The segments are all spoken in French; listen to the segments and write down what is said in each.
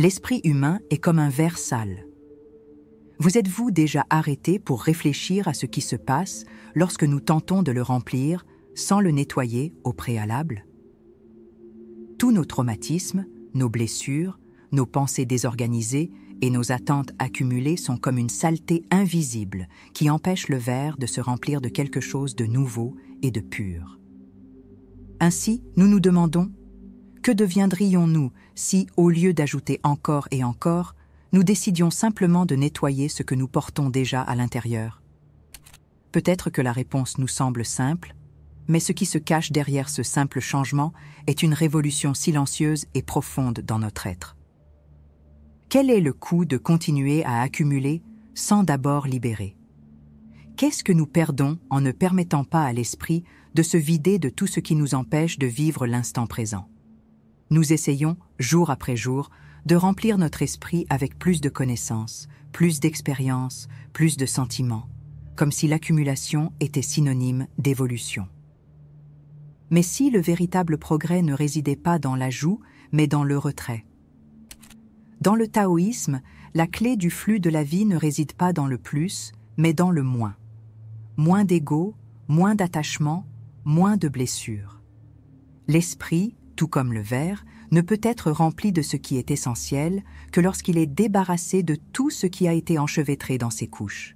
L'esprit humain est comme un verre sale. Vous êtes-vous déjà arrêté pour réfléchir à ce qui se passe lorsque nous tentons de le remplir sans le nettoyer au préalable? Tous nos traumatismes, nos blessures, nos pensées désorganisées et nos attentes accumulées sont comme une saleté invisible qui empêche le verre de se remplir de quelque chose de nouveau et de pur. Ainsi, nous nous demandons, que deviendrions-nous si, au lieu d'ajouter encore et encore, nous décidions simplement de nettoyer ce que nous portons déjà à l'intérieur? Peut-être que la réponse nous semble simple, mais ce qui se cache derrière ce simple changement est une révolution silencieuse et profonde dans notre être. Quel est le coût de continuer à accumuler sans d'abord libérer? Qu'est-ce que nous perdons en ne permettant pas à l'esprit de se vider de tout ce qui nous empêche de vivre l'instant présent? Nous essayons, jour après jour, de remplir notre esprit avec plus de connaissances, plus d'expériences, plus de sentiments, comme si l'accumulation était synonyme d'évolution. Mais si le véritable progrès ne résidait pas dans l'ajout, mais dans le retrait? Dans le taoïsme, la clé du flux de la vie ne réside pas dans le plus, mais dans le moins. Moins d'ego, moins d'attachement, moins de blessures. L'esprit, tout comme le verre, ne peut être rempli de ce qui est essentiel que lorsqu'il est débarrassé de tout ce qui a été enchevêtré dans ses couches.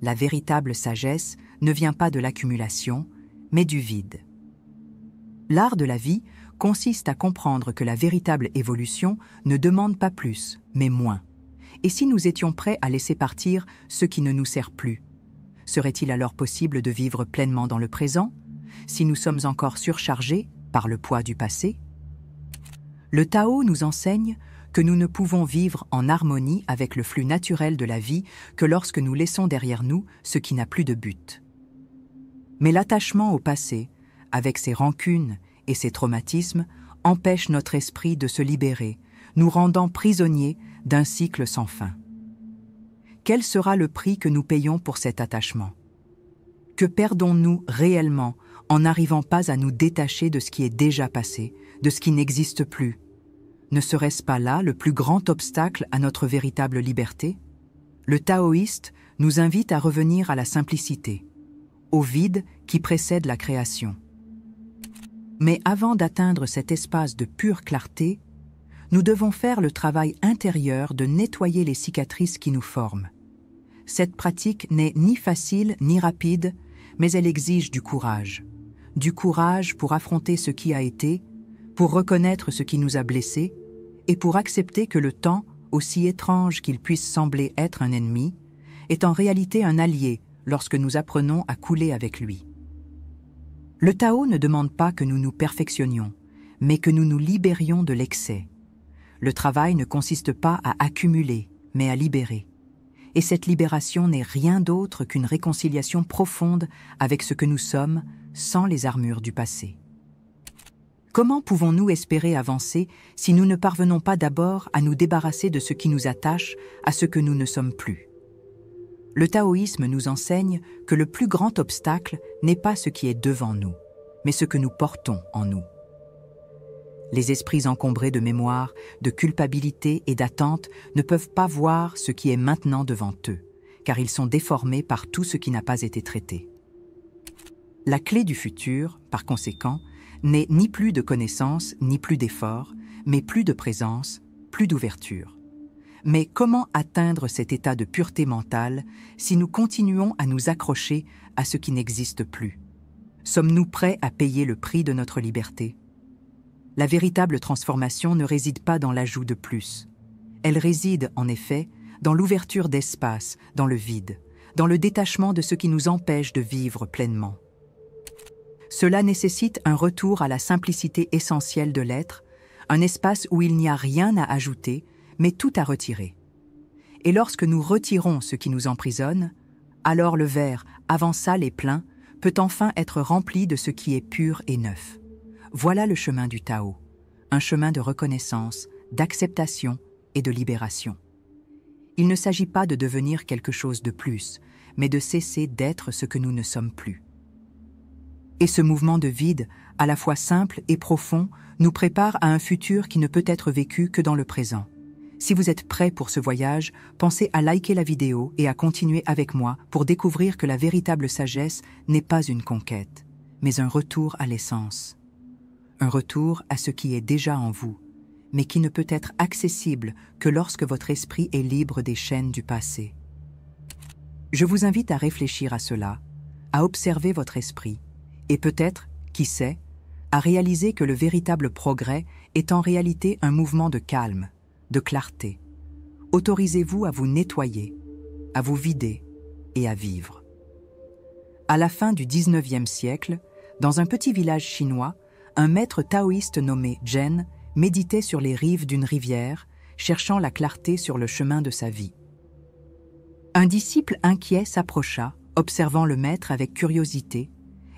La véritable sagesse ne vient pas de l'accumulation, mais du vide. L'art de la vie consiste à comprendre que la véritable évolution ne demande pas plus, mais moins. Et si nous étions prêts à laisser partir ce qui ne nous sert plus, serait-il alors possible de vivre pleinement dans le présent, si nous sommes encore surchargés par le poids du passé? Le Tao nous enseigne que nous ne pouvons vivre en harmonie avec le flux naturel de la vie que lorsque nous laissons derrière nous ce qui n'a plus de but. Mais l'attachement au passé, avec ses rancunes et ses traumatismes, empêche notre esprit de se libérer, nous rendant prisonniers d'un cycle sans fin. Quel sera le prix que nous payons pour cet attachement? Que perdons-nous réellement en n'arrivant pas à nous détacher de ce qui est déjà passé, de ce qui n'existe plus? Ne serait-ce pas là le plus grand obstacle à notre véritable liberté? Le taoïste nous invite à revenir à la simplicité, au vide qui précède la création. Mais avant d'atteindre cet espace de pure clarté, nous devons faire le travail intérieur de nettoyer les cicatrices qui nous forment. Cette pratique n'est ni facile ni rapide, mais elle exige du courage. Du courage pour affronter ce qui a été, pour reconnaître ce qui nous a blessés, et pour accepter que le temps, aussi étrange qu'il puisse sembler être un ennemi, est en réalité un allié lorsque nous apprenons à couler avec lui. Le Tao ne demande pas que nous nous perfectionnions, mais que nous nous libérions de l'excès. Le travail ne consiste pas à accumuler, mais à libérer. Et cette libération n'est rien d'autre qu'une réconciliation profonde avec ce que nous sommes, sans les armures du passé. Comment pouvons-nous espérer avancer si nous ne parvenons pas d'abord à nous débarrasser de ce qui nous attache à ce que nous ne sommes plus? Le taoïsme nous enseigne que le plus grand obstacle n'est pas ce qui est devant nous, mais ce que nous portons en nous. Les esprits encombrés de mémoire, de culpabilité et d'attente ne peuvent pas voir ce qui est maintenant devant eux, car ils sont déformés par tout ce qui n'a pas été traité. La clé du futur, par conséquent, n'est ni plus de connaissances, ni plus d'efforts, mais plus de présence, plus d'ouverture. Mais comment atteindre cet état de pureté mentale si nous continuons à nous accrocher à ce qui n'existe plus? Sommes-nous prêts à payer le prix de notre liberté? La véritable transformation ne réside pas dans l'ajout de plus. Elle réside, en effet, dans l'ouverture d'espace, dans le vide, dans le détachement de ce qui nous empêche de vivre pleinement. Cela nécessite un retour à la simplicité essentielle de l'être, un espace où il n'y a rien à ajouter, mais tout à retirer. Et lorsque nous retirons ce qui nous emprisonne, alors le verre, avant sale et plein, peut enfin être rempli de ce qui est pur et neuf. Voilà le chemin du Tao, un chemin de reconnaissance, d'acceptation et de libération. Il ne s'agit pas de devenir quelque chose de plus, mais de cesser d'être ce que nous ne sommes plus. Et ce mouvement de vide, à la fois simple et profond, nous prépare à un futur qui ne peut être vécu que dans le présent. Si vous êtes prêt pour ce voyage, pensez à liker la vidéo et à continuer avec moi pour découvrir que la véritable sagesse n'est pas une conquête, mais un retour à l'essence. Un retour à ce qui est déjà en vous, mais qui ne peut être accessible que lorsque votre esprit est libre des chaînes du passé. Je vous invite à réfléchir à cela, à observer votre esprit, et peut-être, qui sait, à réaliser que le véritable progrès est en réalité un mouvement de calme, de clarté. Autorisez-vous à vous nettoyer, à vous vider et à vivre. À la fin du 19e siècle, dans un petit village chinois, un maître taoïste nommé Zhen méditait sur les rives d'une rivière, cherchant la clarté sur le chemin de sa vie. Un disciple inquiet s'approcha, observant le maître avec curiosité,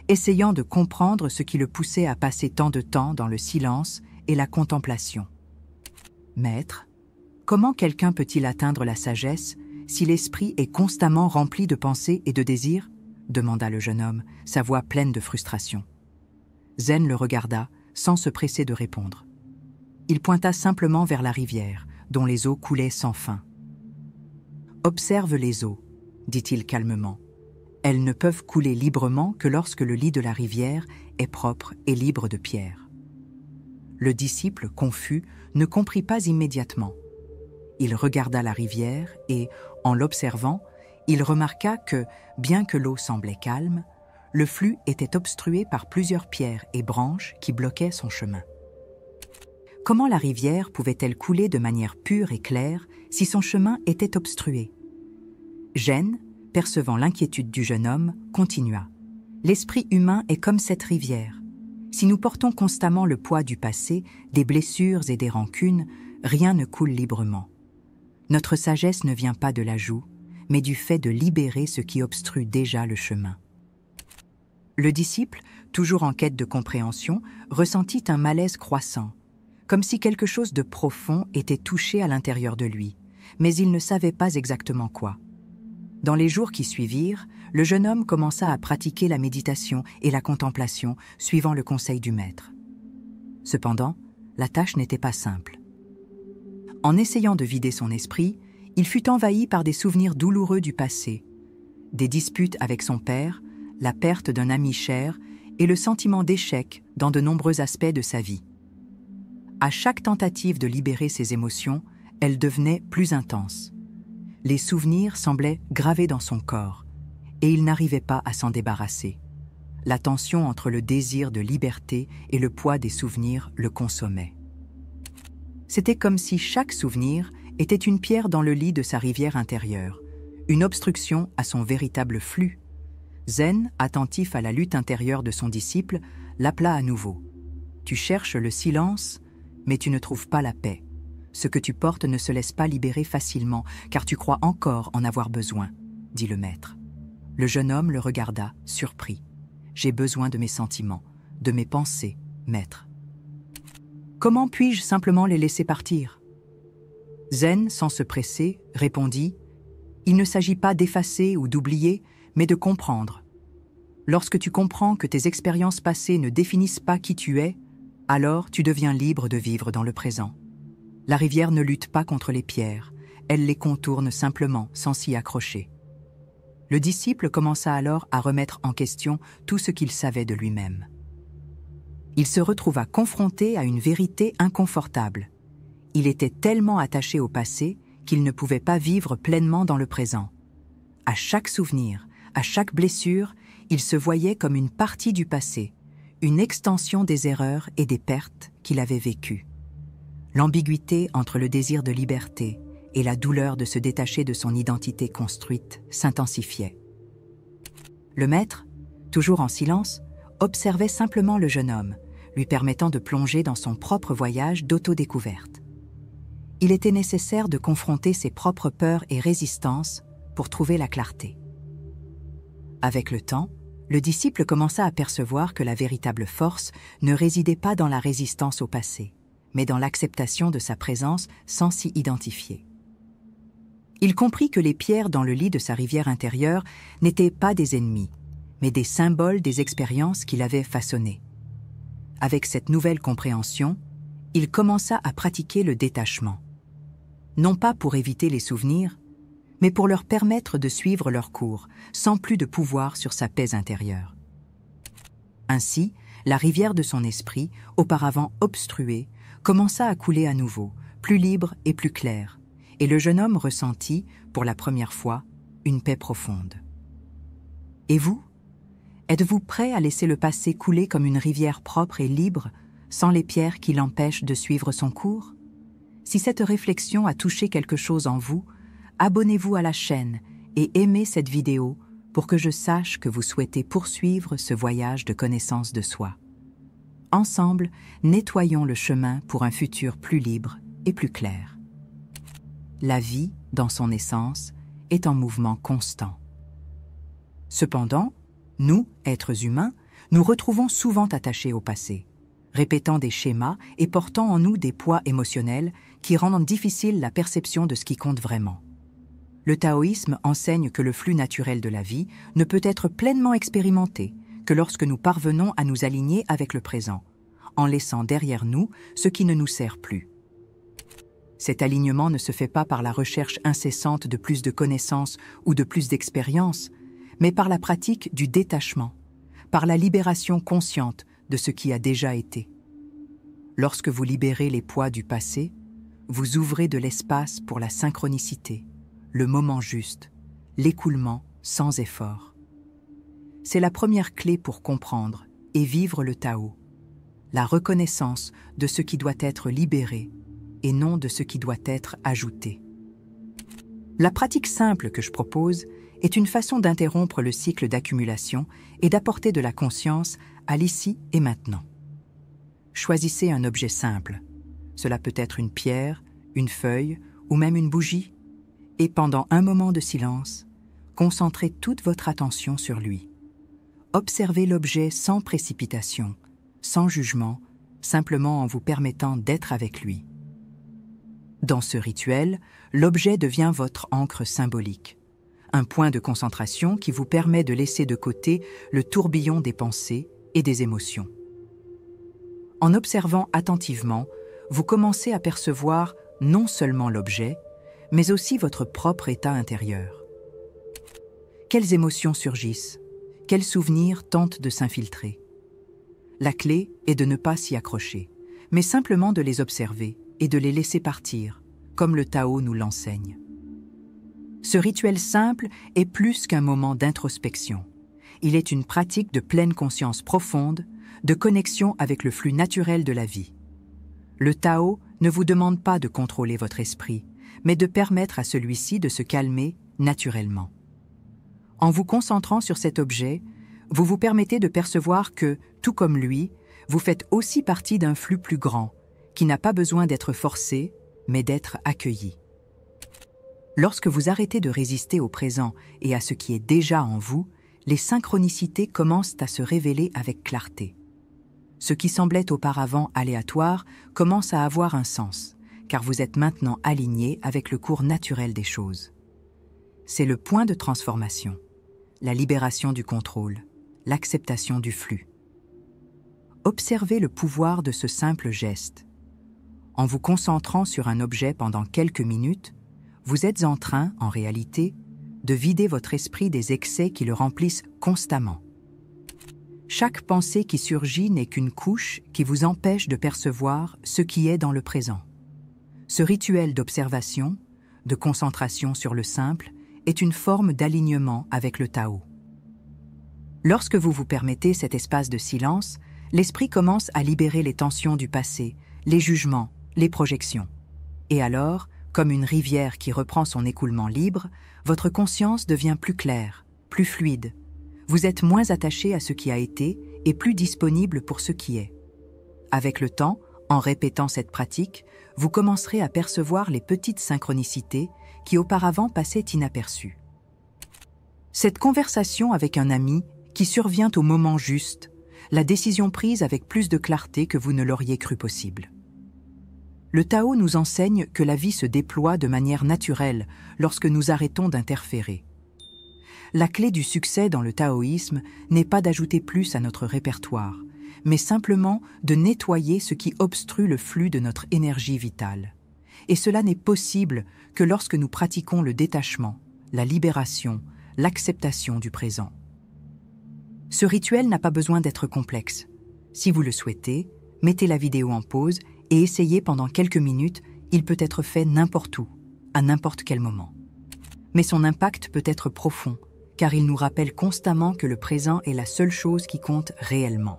essayant de comprendre ce qui le poussait à passer tant de temps dans le silence et la contemplation. « Maître, comment quelqu'un peut-il atteindre la sagesse si l'esprit est constamment rempli de pensées et de désirs ?» demanda le jeune homme, sa voix pleine de frustration. Zen le regarda, sans se presser de répondre. Il pointa simplement vers la rivière, dont les eaux coulaient sans fin. « Observe les eaux, dit-il calmement. Elles ne peuvent couler librement que lorsque le lit de la rivière est propre et libre de pierres. » Le disciple, confus, ne comprit pas immédiatement. Il regarda la rivière et, en l'observant, il remarqua que, bien que l'eau semblait calme, le flux était obstrué par plusieurs pierres et branches qui bloquaient son chemin. Comment la rivière pouvait-elle couler de manière pure et claire si son chemin était obstrué? Zhen, percevant l'inquiétude du jeune homme, continua. L'esprit humain est comme cette rivière. Si nous portons constamment le poids du passé, des blessures et des rancunes, rien ne coule librement. Notre sagesse ne vient pas de l'ajout, mais du fait de libérer ce qui obstrue déjà le chemin. Le disciple, toujours en quête de compréhension, ressentit un malaise croissant, comme si quelque chose de profond était touché à l'intérieur de lui, mais il ne savait pas exactement quoi. Dans les jours qui suivirent, le jeune homme commença à pratiquer la méditation et la contemplation, suivant le conseil du maître. Cependant, la tâche n'était pas simple. En essayant de vider son esprit, il fut envahi par des souvenirs douloureux du passé, des disputes avec son père, la perte d'un ami cher et le sentiment d'échec dans de nombreux aspects de sa vie. À chaque tentative de libérer ses émotions, elles devenaient plus intenses. Les souvenirs semblaient gravés dans son corps, et il n'arrivait pas à s'en débarrasser. La tension entre le désir de liberté et le poids des souvenirs le consommait. C'était comme si chaque souvenir était une pierre dans le lit de sa rivière intérieure, une obstruction à son véritable flux. Zen, attentif à la lutte intérieure de son disciple, l'appela à nouveau. « Tu cherches le silence, mais tu ne trouves pas la paix. Ce que tu portes ne se laisse pas libérer facilement, car tu crois encore en avoir besoin, » dit le maître. Le jeune homme le regarda, surpris. « J'ai besoin de mes sentiments, de mes pensées, maître. Comment puis-je simplement les laisser partir ?» Zen, sans se presser, répondit « Il ne s'agit pas d'effacer ou d'oublier, mais de comprendre. Lorsque tu comprends que tes expériences passées ne définissent pas qui tu es, alors tu deviens libre de vivre dans le présent. La rivière ne lutte pas contre les pierres, elle les contourne simplement sans s'y accrocher. » Le disciple commença alors à remettre en question tout ce qu'il savait de lui-même. Il se retrouva confronté à une vérité inconfortable. Il était tellement attaché au passé qu'il ne pouvait pas vivre pleinement dans le présent. À chaque souvenir, à chaque blessure, il se voyait comme une partie du passé, une extension des erreurs et des pertes qu'il avait vécues. L'ambiguïté entre le désir de liberté et la douleur de se détacher de son identité construite s'intensifiait. Le maître, toujours en silence, observait simplement le jeune homme, lui permettant de plonger dans son propre voyage d'autodécouverte. Il était nécessaire de confronter ses propres peurs et résistances pour trouver la clarté. Avec le temps, le disciple commença à percevoir que la véritable force ne résidait pas dans la résistance au passé, mais dans l'acceptation de sa présence sans s'y identifier. Il comprit que les pierres dans le lit de sa rivière intérieure n'étaient pas des ennemis, mais des symboles des expériences qu'il avait façonnées. Avec cette nouvelle compréhension, il commença à pratiquer le détachement. non pas pour éviter les souvenirs, mais pour leur permettre de suivre leur cours, sans plus de pouvoir sur sa paix intérieure. Ainsi, la rivière de son esprit, auparavant obstruée, commença à couler à nouveau, plus libre et plus claire, et le jeune homme ressentit, pour la première fois, une paix profonde. Et vous? Êtes-vous prêt à laisser le passé couler comme une rivière propre et libre, sans les pierres qui l'empêchent de suivre son cours? Si cette réflexion a touché quelque chose en vous, abonnez-vous à la chaîne et aimez cette vidéo pour que je sache que vous souhaitez poursuivre ce voyage de connaissance de soi. Ensemble, nettoyons le chemin pour un futur plus libre et plus clair. La vie, dans son essence, est en mouvement constant. Cependant, nous, êtres humains, nous retrouvons souvent attachés au passé, répétant des schémas et portant en nous des poids émotionnels qui rendent difficile la perception de ce qui compte vraiment. Le taoïsme enseigne que le flux naturel de la vie ne peut être pleinement expérimenté que lorsque nous parvenons à nous aligner avec le présent, en laissant derrière nous ce qui ne nous sert plus. Cet alignement ne se fait pas par la recherche incessante de plus de connaissances ou de plus d'expériences, mais par la pratique du détachement, par la libération consciente de ce qui a déjà été. Lorsque vous libérez les poids du passé, vous ouvrez de l'espace pour la synchronicité, le moment juste, l'écoulement sans effort. C'est la première clé pour comprendre et vivre le Tao, la reconnaissance de ce qui doit être libéré et non de ce qui doit être ajouté. La pratique simple que je propose est une façon d'interrompre le cycle d'accumulation et d'apporter de la conscience à l'ici et maintenant. Choisissez un objet simple. Cela peut être une pierre, une feuille ou même une bougie. Et pendant un moment de silence, concentrez toute votre attention sur lui. Observez l'objet sans précipitation, sans jugement, simplement en vous permettant d'être avec lui. Dans ce rituel, l'objet devient votre ancre symbolique, un point de concentration qui vous permet de laisser de côté le tourbillon des pensées et des émotions. En observant attentivement, vous commencez à percevoir non seulement l'objet, mais aussi votre propre état intérieur. Quelles émotions surgissent? Quels souvenirs tentent de s'infiltrer? La clé est de ne pas s'y accrocher, mais simplement de les observer et de les laisser partir, comme le Tao nous l'enseigne. Ce rituel simple est plus qu'un moment d'introspection. Il est une pratique de pleine conscience profonde, de connexion avec le flux naturel de la vie. Le Tao ne vous demande pas de contrôler votre esprit, mais de permettre à celui-ci de se calmer naturellement. En vous concentrant sur cet objet, vous vous permettez de percevoir que, tout comme lui, vous faites aussi partie d'un flux plus grand, qui n'a pas besoin d'être forcé, mais d'être accueilli. Lorsque vous arrêtez de résister au présent et à ce qui est déjà en vous, les synchronicités commencent à se révéler avec clarté. Ce qui semblait auparavant aléatoire commence à avoir un sens, car vous êtes maintenant aligné avec le cours naturel des choses. C'est le point de transformation, la libération du contrôle, l'acceptation du flux. Observez le pouvoir de ce simple geste. En vous concentrant sur un objet pendant quelques minutes, vous êtes en train, en réalité, de vider votre esprit des excès qui le remplissent constamment. Chaque pensée qui surgit n'est qu'une couche qui vous empêche de percevoir ce qui est dans le présent. Ce rituel d'observation, de concentration sur le simple, est une forme d'alignement avec le Tao. Lorsque vous vous permettez cet espace de silence, l'esprit commence à libérer les tensions du passé, les jugements, les projections. Et alors, comme une rivière qui reprend son écoulement libre, votre conscience devient plus claire, plus fluide. Vous êtes moins attaché à ce qui a été et plus disponible pour ce qui est. Avec le temps, en répétant cette pratique, vous commencerez à percevoir les petites synchronicités qui auparavant passaient inaperçues. Cette conversation avec un ami qui survient au moment juste, la décision prise avec plus de clarté que vous ne l'auriez cru possible. Le Tao nous enseigne que la vie se déploie de manière naturelle lorsque nous arrêtons d'interférer. La clé du succès dans le taoïsme n'est pas d'ajouter plus à notre répertoire, mais simplement de nettoyer ce qui obstrue le flux de notre énergie vitale. Et cela n'est possible que lorsque nous pratiquons le détachement, la libération, l'acceptation du présent. Ce rituel n'a pas besoin d'être complexe. Si vous le souhaitez, mettez la vidéo en pause et essayez pendant quelques minutes. Il peut être fait n'importe où, à n'importe quel moment. Mais son impact peut être profond, car il nous rappelle constamment que le présent est la seule chose qui compte réellement.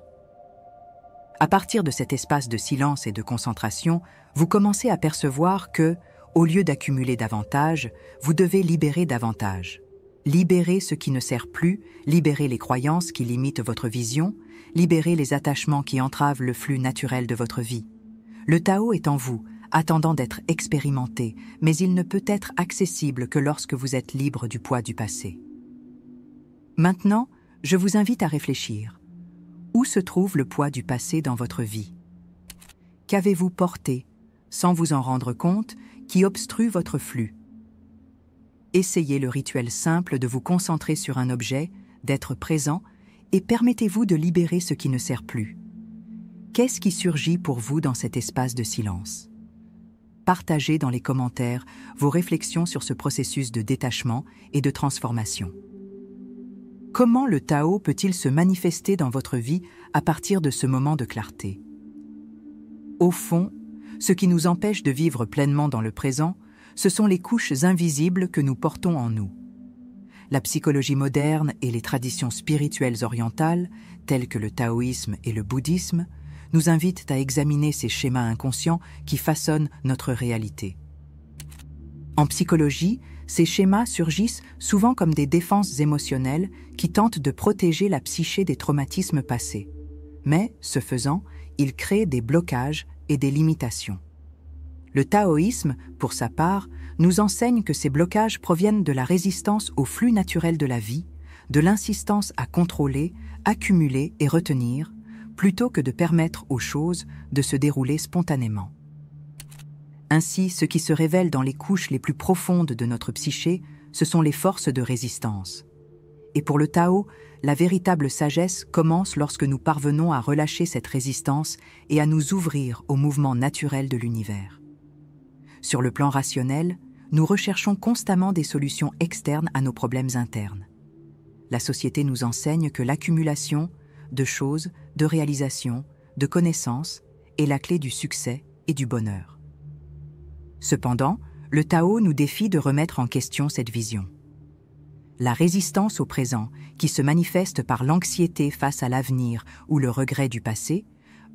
À partir de cet espace de silence et de concentration, vous commencez à percevoir que, au lieu d'accumuler davantage, vous devez libérer davantage. Libérer ce qui ne sert plus, libérer les croyances qui limitent votre vision, libérer les attachements qui entravent le flux naturel de votre vie. Le Tao est en vous, attendant d'être expérimenté, mais il ne peut être accessible que lorsque vous êtes libre du poids du passé. Maintenant, je vous invite à réfléchir. Où se trouve le poids du passé dans votre vie? Qu'avez-vous porté, sans vous en rendre compte, qui obstrue votre flux? Essayez le rituel simple de vous concentrer sur un objet, d'être présent, et permettez-vous de libérer ce qui ne sert plus. Qu'est-ce qui surgit pour vous dans cet espace de silence? Partagez dans les commentaires vos réflexions sur ce processus de détachement et de transformation. Comment le Tao peut-il se manifester dans votre vie à partir de ce moment de clarté? Au fond, ce qui nous empêche de vivre pleinement dans le présent, ce sont les couches invisibles que nous portons en nous. La psychologie moderne et les traditions spirituelles orientales, telles que le taoïsme et le bouddhisme, nous invitent à examiner ces schémas inconscients qui façonnent notre réalité. En psychologie, ces schémas surgissent souvent comme des défenses émotionnelles qui tentent de protéger la psyché des traumatismes passés. Mais, ce faisant, ils créent des blocages et des limitations. Le taoïsme, pour sa part, nous enseigne que ces blocages proviennent de la résistance au flux naturel de la vie, de l'insistance à contrôler, accumuler et retenir, plutôt que de permettre aux choses de se dérouler spontanément. Ainsi, ce qui se révèle dans les couches les plus profondes de notre psyché, ce sont les forces de résistance. Et pour le Tao, la véritable sagesse commence lorsque nous parvenons à relâcher cette résistance et à nous ouvrir au mouvement naturel de l'univers. Sur le plan rationnel, nous recherchons constamment des solutions externes à nos problèmes internes. La société nous enseigne que l'accumulation de choses, de réalisations, de connaissances est la clé du succès et du bonheur. Cependant, le Tao nous défie de remettre en question cette vision. La résistance au présent, qui se manifeste par l'anxiété face à l'avenir ou le regret du passé,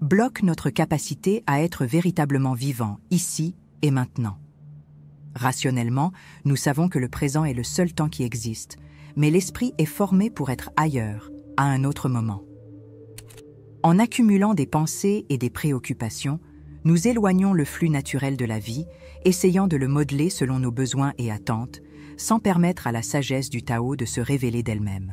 bloque notre capacité à être véritablement vivants, ici et maintenant. Rationnellement, nous savons que le présent est le seul temps qui existe, mais l'esprit est formé pour être ailleurs, à un autre moment. En accumulant des pensées et des préoccupations, nous éloignons le flux naturel de la vie, essayant de le modeler selon nos besoins et attentes, sans permettre à la sagesse du Tao de se révéler d'elle-même.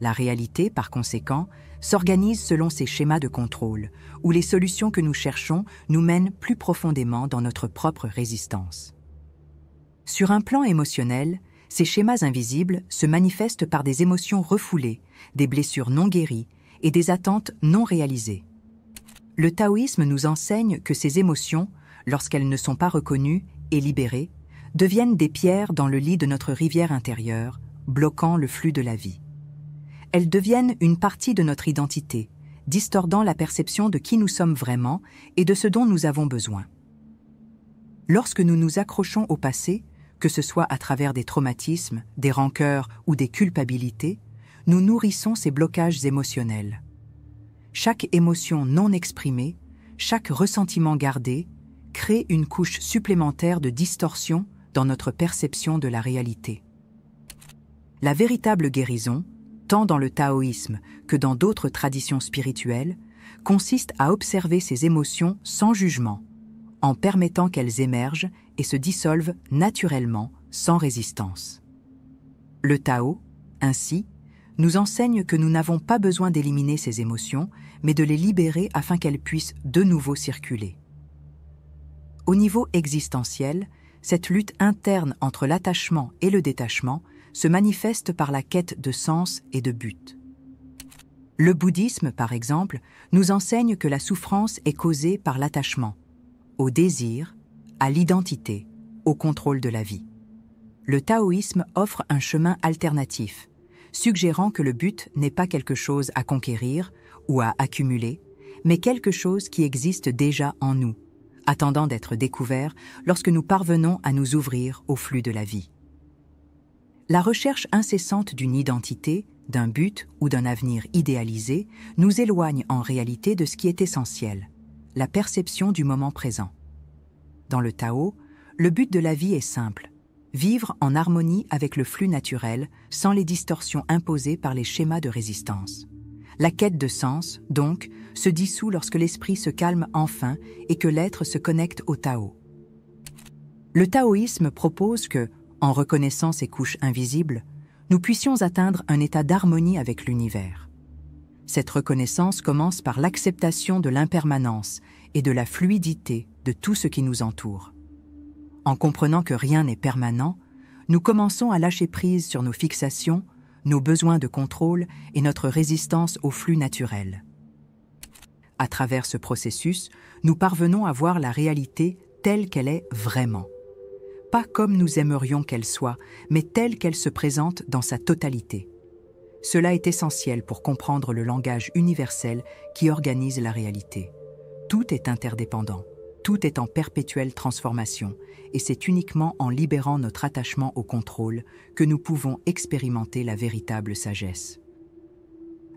La réalité, par conséquent, s'organise selon ces schémas de contrôle, où les solutions que nous cherchons nous mènent plus profondément dans notre propre résistance. Sur un plan émotionnel, ces schémas invisibles se manifestent par des émotions refoulées, des blessures non guéries et des attentes non réalisées. Le taoïsme nous enseigne que ces émotions, lorsqu'elles ne sont pas reconnues et libérées, deviennent des pierres dans le lit de notre rivière intérieure, bloquant le flux de la vie. Elles deviennent une partie de notre identité, distordant la perception de qui nous sommes vraiment et de ce dont nous avons besoin. Lorsque nous nous accrochons au passé, que ce soit à travers des traumatismes, des rancœurs ou des culpabilités, nous nourrissons ces blocages émotionnels. Chaque émotion non exprimée, chaque ressentiment gardé, crée une couche supplémentaire de distorsion dans notre perception de la réalité. La véritable guérison, tant dans le taoïsme que dans d'autres traditions spirituelles, consiste à observer ces émotions sans jugement, en permettant qu'elles émergent et se dissolvent naturellement, sans résistance. Le Tao, ainsi, nous enseigne que nous n'avons pas besoin d'éliminer ces émotions, mais de les libérer afin qu'elles puissent de nouveau circuler. Au niveau existentiel, cette lutte interne entre l'attachement et le détachement se manifeste par la quête de sens et de but. Le bouddhisme, par exemple, nous enseigne que la souffrance est causée par l'attachement au désir, à l'identité, au contrôle de la vie. Le taoïsme offre un chemin alternatif, suggérant que le but n'est pas quelque chose à conquérir ou à accumuler, mais quelque chose qui existe déjà en nous, attendant d'être découvert lorsque nous parvenons à nous ouvrir au flux de la vie. La recherche incessante d'une identité, d'un but ou d'un avenir idéalisé nous éloigne en réalité de ce qui est essentiel, la perception du moment présent. Dans le Tao, le but de la vie est simple, vivre en harmonie avec le flux naturel sans les distorsions imposées par les schémas de résistance. La quête de sens, donc, se dissout lorsque l'esprit se calme enfin et que l'être se connecte au Tao. Le taoïsme propose que, en reconnaissant ces couches invisibles, nous puissions atteindre un état d'harmonie avec l'univers. Cette reconnaissance commence par l'acceptation de l'impermanence et de la fluidité de tout ce qui nous entoure. En comprenant que rien n'est permanent, nous commençons à lâcher prise sur nos fixations, nos besoins de contrôle et notre résistance au flux naturel. À travers ce processus, nous parvenons à voir la réalité telle qu'elle est vraiment. Pas comme nous aimerions qu'elle soit, mais telle qu'elle se présente dans sa totalité. Cela est essentiel pour comprendre le langage universel qui organise la réalité. Tout est interdépendant, tout est en perpétuelle transformation, et c'est uniquement en libérant notre attachement au contrôle que nous pouvons expérimenter la véritable sagesse.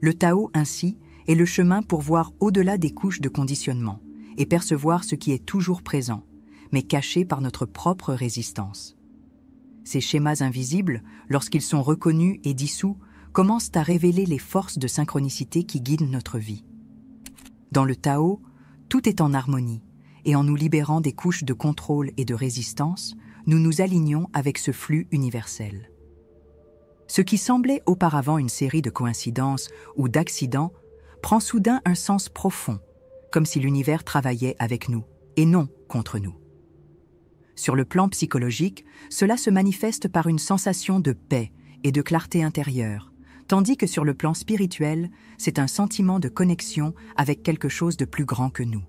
Le Tao, ainsi, est le chemin pour voir au-delà des couches de conditionnement et percevoir ce qui est toujours présent, mais caché par notre propre résistance. Ces schémas invisibles, lorsqu'ils sont reconnus et dissous, commencent à révéler les forces de synchronicité qui guident notre vie. Dans le Tao, tout est en harmonie, et en nous libérant des couches de contrôle et de résistance, nous nous alignons avec ce flux universel. Ce qui semblait auparavant une série de coïncidences ou d'accidents prend soudain un sens profond, comme si l'univers travaillait avec nous, et non contre nous. Sur le plan psychologique, cela se manifeste par une sensation de paix et de clarté intérieure, tandis que sur le plan spirituel, c'est un sentiment de connexion avec quelque chose de plus grand que nous.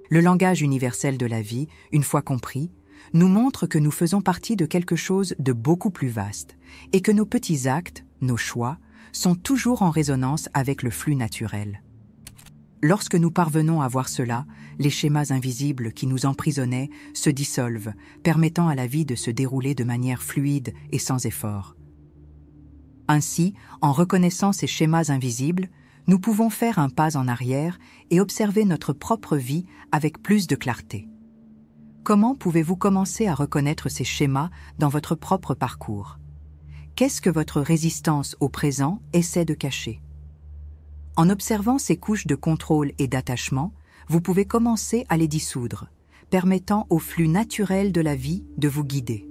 Le langage universel de la vie, une fois compris, nous montre que nous faisons partie de quelque chose de beaucoup plus vaste et que nos petits actes, nos choix, sont toujours en résonance avec le flux naturel. Lorsque nous parvenons à voir cela, les schémas invisibles qui nous emprisonnaient se dissolvent, permettant à la vie de se dérouler de manière fluide et sans effort. Ainsi, en reconnaissant ces schémas invisibles, nous pouvons faire un pas en arrière et observer notre propre vie avec plus de clarté. Comment pouvez-vous commencer à reconnaître ces schémas dans votre propre parcours? Qu'est-ce que votre résistance au présent essaie de cacher? En observant ces couches de contrôle et d'attachement, vous pouvez commencer à les dissoudre, permettant au flux naturel de la vie de vous guider.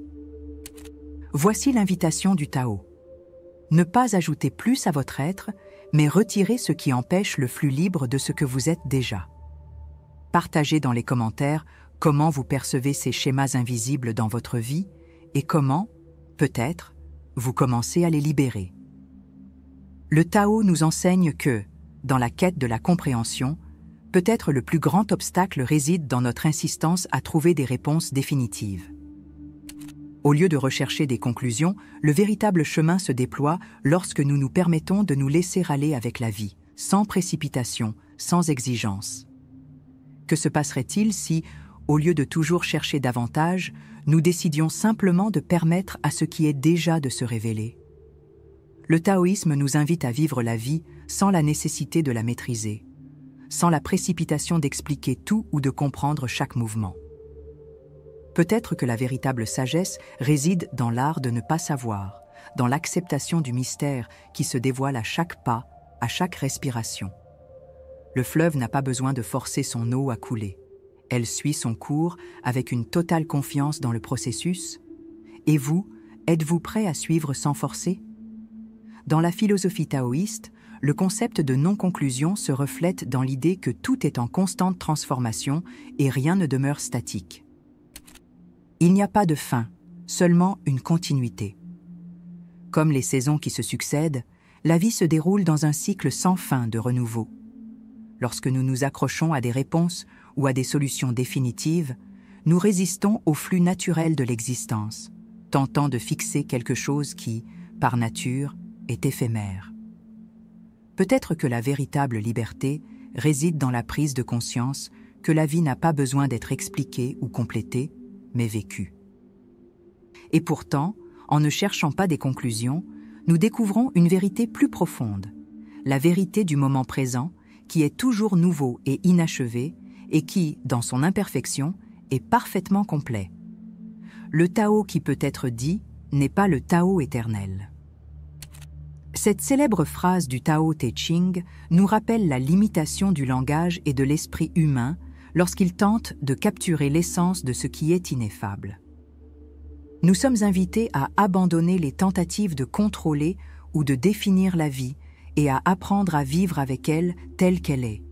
Voici l'invitation du Tao. Ne pas ajouter plus à votre être, mais retirer ce qui empêche le flux libre de ce que vous êtes déjà. Partagez dans les commentaires comment vous percevez ces schémas invisibles dans votre vie et comment, peut-être, vous commencez à les libérer. Le Tao nous enseigne que, dans la quête de la compréhension, peut-être le plus grand obstacle réside dans notre insistance à trouver des réponses définitives. Au lieu de rechercher des conclusions, le véritable chemin se déploie lorsque nous nous permettons de nous laisser aller avec la vie, sans précipitation, sans exigence. Que se passerait-il si, au lieu de toujours chercher davantage, nous décidions simplement de permettre à ce qui est déjà de se révéler? Le taoïsme nous invite à vivre la vie sans la nécessité de la maîtriser, sans la précipitation d'expliquer tout ou de comprendre chaque mouvement. Peut-être que la véritable sagesse réside dans l'art de ne pas savoir, dans l'acceptation du mystère qui se dévoile à chaque pas, à chaque respiration. Le fleuve n'a pas besoin de forcer son eau à couler. Elle suit son cours avec une totale confiance dans le processus. Et vous, êtes-vous prêt à suivre sans forcer? Dans la philosophie taoïste, le concept de non-conclusion se reflète dans l'idée que tout est en constante transformation et rien ne demeure statique. Il n'y a pas de fin, seulement une continuité. Comme les saisons qui se succèdent, la vie se déroule dans un cycle sans fin de renouveau. Lorsque nous nous accrochons à des réponses ou à des solutions définitives, nous résistons au flux naturel de l'existence, tentant de fixer quelque chose qui, par nature, est éphémère. Peut-être que la véritable liberté réside dans la prise de conscience que la vie n'a pas besoin d'être expliquée ou complétée, mais vécue. Et pourtant, en ne cherchant pas des conclusions, nous découvrons une vérité plus profonde, la vérité du moment présent, qui est toujours nouveau et inachevé, et qui, dans son imperfection, est parfaitement complet. Le Tao qui peut être dit n'est pas le Tao éternel. Cette célèbre phrase du Tao Te Ching nous rappelle la limitation du langage et de l'esprit humain lorsqu'il tente de capturer l'essence de ce qui est ineffable. Nous sommes invités à abandonner les tentatives de contrôler ou de définir la vie et à apprendre à vivre avec elle telle qu'elle est.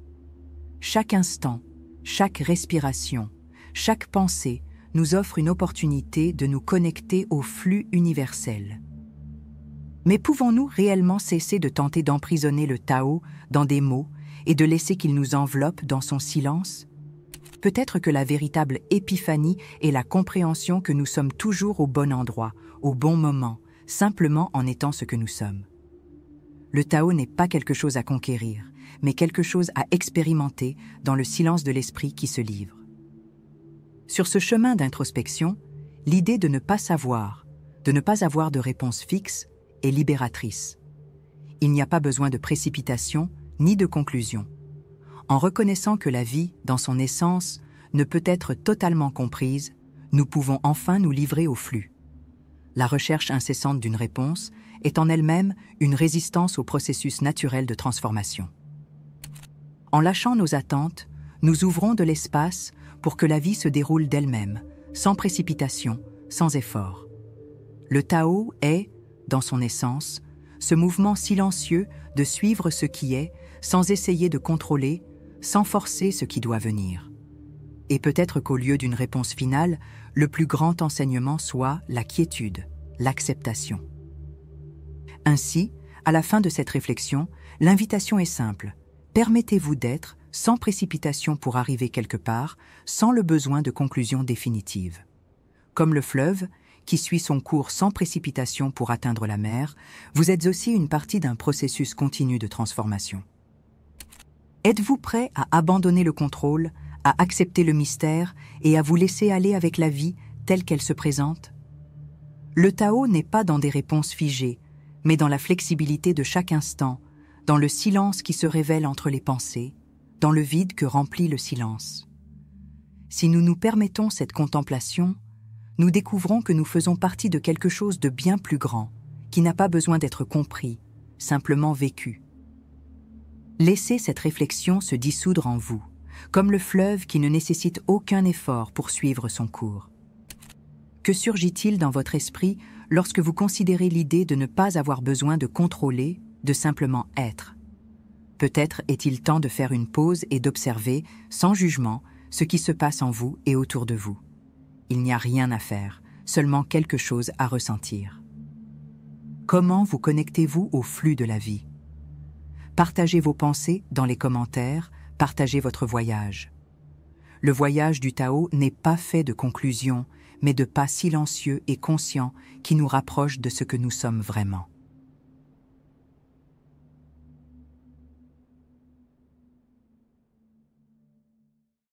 Chaque instant, chaque respiration, chaque pensée nous offre une opportunité de nous connecter au flux universel. Mais pouvons-nous réellement cesser de tenter d'emprisonner le Tao dans des mots et de laisser qu'il nous enveloppe dans son silence ? Peut-être que la véritable épiphanie est la compréhension que nous sommes toujours au bon endroit, au bon moment, simplement en étant ce que nous sommes. Le Tao n'est pas quelque chose à conquérir, mais quelque chose à expérimenter dans le silence de l'esprit qui se livre. Sur ce chemin d'introspection, l'idée de ne pas savoir, de ne pas avoir de réponse fixe, est libératrice. Il n'y a pas besoin de précipitation ni de conclusion. En reconnaissant que la vie, dans son essence, ne peut être totalement comprise, nous pouvons enfin nous livrer au flux. La recherche incessante d'une réponse est en elle-même une résistance au processus naturel de transformation. En lâchant nos attentes, nous ouvrons de l'espace pour que la vie se déroule d'elle-même, sans précipitation, sans effort. Le Tao est, dans son essence, ce mouvement silencieux de suivre ce qui est, sans essayer de contrôler, sans forcer ce qui doit venir. Et peut-être qu'au lieu d'une réponse finale, le plus grand enseignement soit la quiétude, l'acceptation. Ainsi, à la fin de cette réflexion, l'invitation est simple. Permettez-vous d'être, sans précipitation pour arriver quelque part, sans le besoin de conclusion définitive. Comme le fleuve, qui suit son cours sans précipitation pour atteindre la mer, vous êtes aussi une partie d'un processus continu de transformation. Êtes-vous prêt à abandonner le contrôle, à accepter le mystère et à vous laisser aller avec la vie telle qu'elle se présente ? Le Tao n'est pas dans des réponses figées, mais dans la flexibilité de chaque instant, dans le silence qui se révèle entre les pensées, dans le vide que remplit le silence. Si nous nous permettons cette contemplation, nous découvrons que nous faisons partie de quelque chose de bien plus grand, qui n'a pas besoin d'être compris, simplement vécu. Laissez cette réflexion se dissoudre en vous, comme le fleuve qui ne nécessite aucun effort pour suivre son cours. Que surgit-il dans votre esprit lorsque vous considérez l'idée de ne pas avoir besoin de contrôler, de simplement être ? Peut-être est-il temps de faire une pause et d'observer, sans jugement, ce qui se passe en vous et autour de vous. Il n'y a rien à faire, seulement quelque chose à ressentir. Comment vous connectez-vous au flux de la vie ? Partagez vos pensées dans les commentaires, partagez votre voyage. Le voyage du Tao n'est pas fait de conclusions, mais de pas silencieux et conscients qui nous rapprochent de ce que nous sommes vraiment.